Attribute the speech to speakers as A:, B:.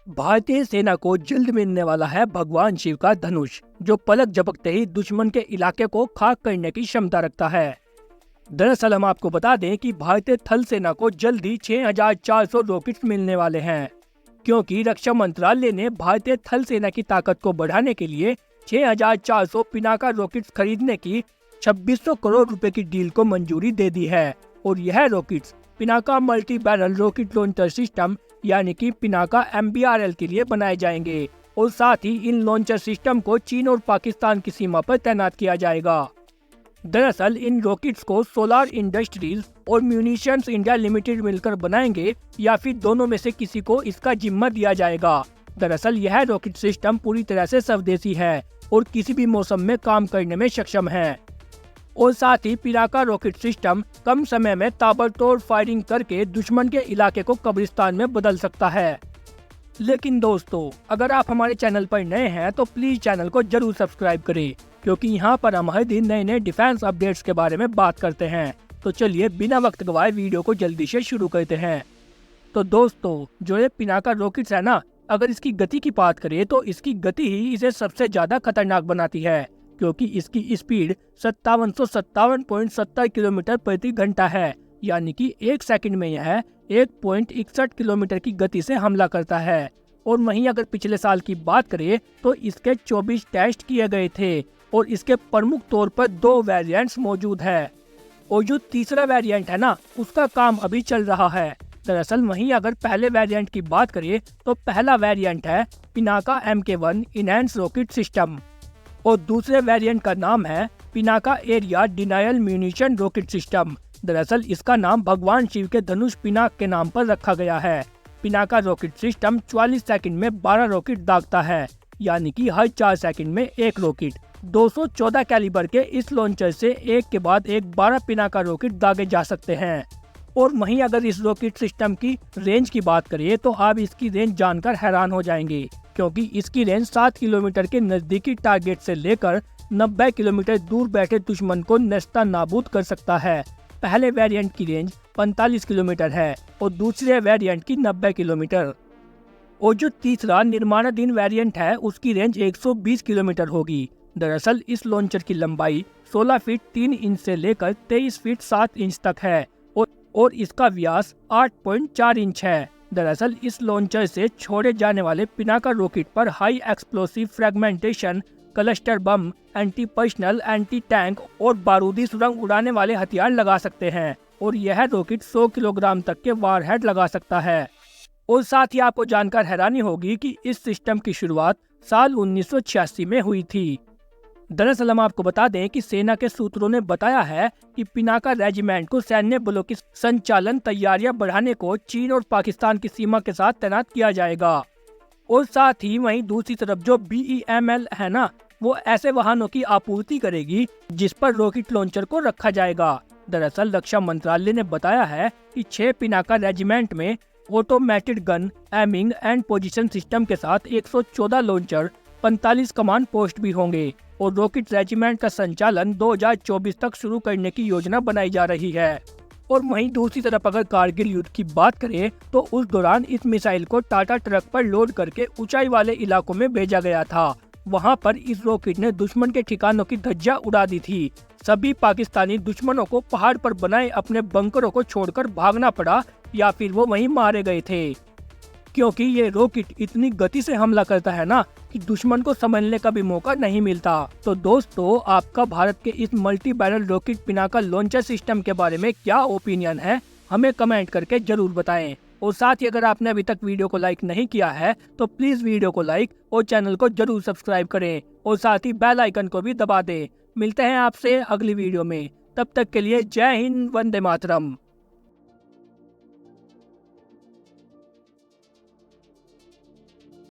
A: भारतीय सेना को जल्द मिलने वाला है भगवान शिव का धनुष, जो पलक झपकते ही दुश्मन के इलाके को खाक करने की क्षमता रखता है। दरअसल हम आपको बता दें कि भारतीय थल सेना को जल्द ही 6400 रॉकेट्स मिलने वाले हैं, क्योंकि रक्षा मंत्रालय ने भारतीय थल सेना की ताकत को बढ़ाने के लिए 6400 पिनाका रॉकेट्स खरीदने की 2600 करोड़ रुपए की डील को मंजूरी दे दी है। और यह rockets Pinaka multi barrel rocket launcher system यानी कि पिनाका MBRL के लिए बनाए जाएंगे और साथ ही इन लॉन्चर सिस्टम को चीन और पाकिस्तान की सीमा पर तैनात किया जाएगा। दरअसल इन रॉकेट्स को सोलार इंडस्ट्रीज और म्यूनिशंस इंडिया लिमिटेड मिलकर बनाएंगे या फिर दोनों में से किसी को इसका जिम्मा दिया जाएगा। दरअसल यह रॉकेट सिस्टम पूरी तरह से स्वदेशी है और किसी भी मौसम में काम करने में सक्षम है और साथ ही पिनाका रॉकेट सिस्टम कम समय में ताबड़तोड़ फायरिंग करके दुश्मन के इलाके को कब्रिस्तान में बदल सकता है। लेकिन दोस्तों, अगर आप हमारे चैनल पर नए हैं तो प्लीज चैनल को जरूर सब्सक्राइब करें, क्योंकि यहाँ पर हम हर दिन नए नए डिफेंस अपडेट्स के बारे में बात करते हैं। तो चलिए बिना वक्त गवाए वीडियो को जल्दी से शुरू करते हैं। तो दोस्तों, जो ये पिनाका रॉकेट्स है ना, अगर इसकी गति की बात करें तो इसकी गति ही इसे सबसे ज्यादा खतरनाक बनाती है, क्योंकि इसकी स्पीड 5757.70 किलोमीटर प्रति घंटा है, यानी कि एक सेकंड में यह 1.61 किलोमीटर की गति से हमला करता है। और वहीं अगर पिछले साल की बात करें तो इसके 24 टेस्ट किए गए थे और इसके प्रमुख तौर पर 2 वेरिएंट्स मौजूद है और जो तीसरा वेरिएंट है ना, उसका काम अभी चल रहा है। दरअसल वहीं अगर पहले वेरिएंट की बात करें तो पहला वेरिएंट है Pinaka MK1 enhance rocket system और दूसरे वेरिएंट का नाम है Pinaka area denial munition rocket system. दरअसल इसका नाम भगवान शिव के धनुष पिनाक के नाम पर रखा गया है। पिनाका रॉकेट सिस्टम 44 सेकंड में 12 रॉकेट दागता है, यानी कि हर 4 सेकंड में एक रॉकेट। 214 कैलिबर के इस लॉन्चर से एक के बाद एक 12 पिनाका रॉकेट दागे जा सकते हैं। और वहीं अगर इस रॉकेट सिस्टम की रेंज की बात करें तो आप इसकी रेंज जानकर हैरान हो जाएंगे, क्योंकि इसकी रेंज 7 किलोमीटर के नजदीकी टारगेट से लेकर 90 किलोमीटर दूर बैठे दुश्मन को नेस्ता नाबूद कर सकता है। पहले वेरिएंट की रेंज 45 किलोमीटर है और दूसरे वेरिएंट की 90 किलोमीटर। और जो तीसरा निर्माणाधीन वेरिएंट है उसकी रेंज 120 किलोमीटर होगी। दरअसल इस लॉन्चर की लंबाई 16 फीट 3 इंच से लेकर 23 फीट 7 इंच तक है और इसका व्यास 8.4 इंच है। दरअसल इस लॉन्चर से छोड़े जाने वाले पिनाका रॉकेट पर high explosive fragmentation, cluster bomb, anti personal, anti tank और बारूदी सुरंग उड़ाने वाले हथियार लगा सकते हैं और यह रॉकेट 100 किलोग्राम तक के वारहेड लगा सकता है। और साथ ही आपको जानकर हैरानी होगी कि इस सिस्टम की शुरुआत साल 1986 में हुई थी। दरअसल हम आपको बता दें कि सेना के सूत्रों ने बताया है कि पिनाका रेजिमेंट को सैन्य बलों की संचालन तैयारियां बढ़ाने को चीन और पाकिस्तान की सीमा के साथ तैनात किया जाएगा। और साथ ही वहीं दूसरी तरफ जो BEML है ना, वो ऐसे वाहनों की आपूर्ति करेगी जिस पर रॉकेट लॉन्चर को रखा जाएगा। दरअसल रक्षा मंत्रालय ने बताया है कि 6 पिनाका रेजिमेंट में automated gun, aiming and position system के साथ 114 लॉन्चर, 45 कमांड पोस्ट भी होंगे और रॉकेट रेजिमेंट का संचालन 2024 तक शुरू करने की योजना बनाई जा रही है। और वहीं दूसरी तरफ अगर कारगिल युद्ध की बात करें तो उस दौरान इस मिसाइल को टाटा ट्रक पर लोड करके ऊंचाई वाले इलाकों में भेजा गया था। वहां पर इस रॉकेट ने दुश्मन के ठिकानों की धज्जियां उड़ा दी थी। सभी पाकिस्तानी दुश्मनों को पहाड़ पर बनाए अपने बंकरों को छोड़कर भागना पड़ा या फिर वो वहीं मारे गए थे, क्योंकि ये रॉकेट इतनी गति से हमला करता है ना कि दुश्मन को समझने का भी मौका नहीं मिलता। तो दोस्तों, आपका भारत के इस multi barrel rocket Pinaka launcher system के बारे में क्या ओपिनियन है, हमें कमेंट करके जरूर बताएं। और साथ ही अगर आपने अभी तक वीडियो को लाइक नहीं किया है तो प्लीज वीडियो को लाइक और चैनल को जरूर सब्सक्राइब करें और साथ ही बेल आइकन को भी दबा दें। मिलते हैं आपसे अगली वीडियो में, तब तक के लिए जय हिंद, वंदे मातरम।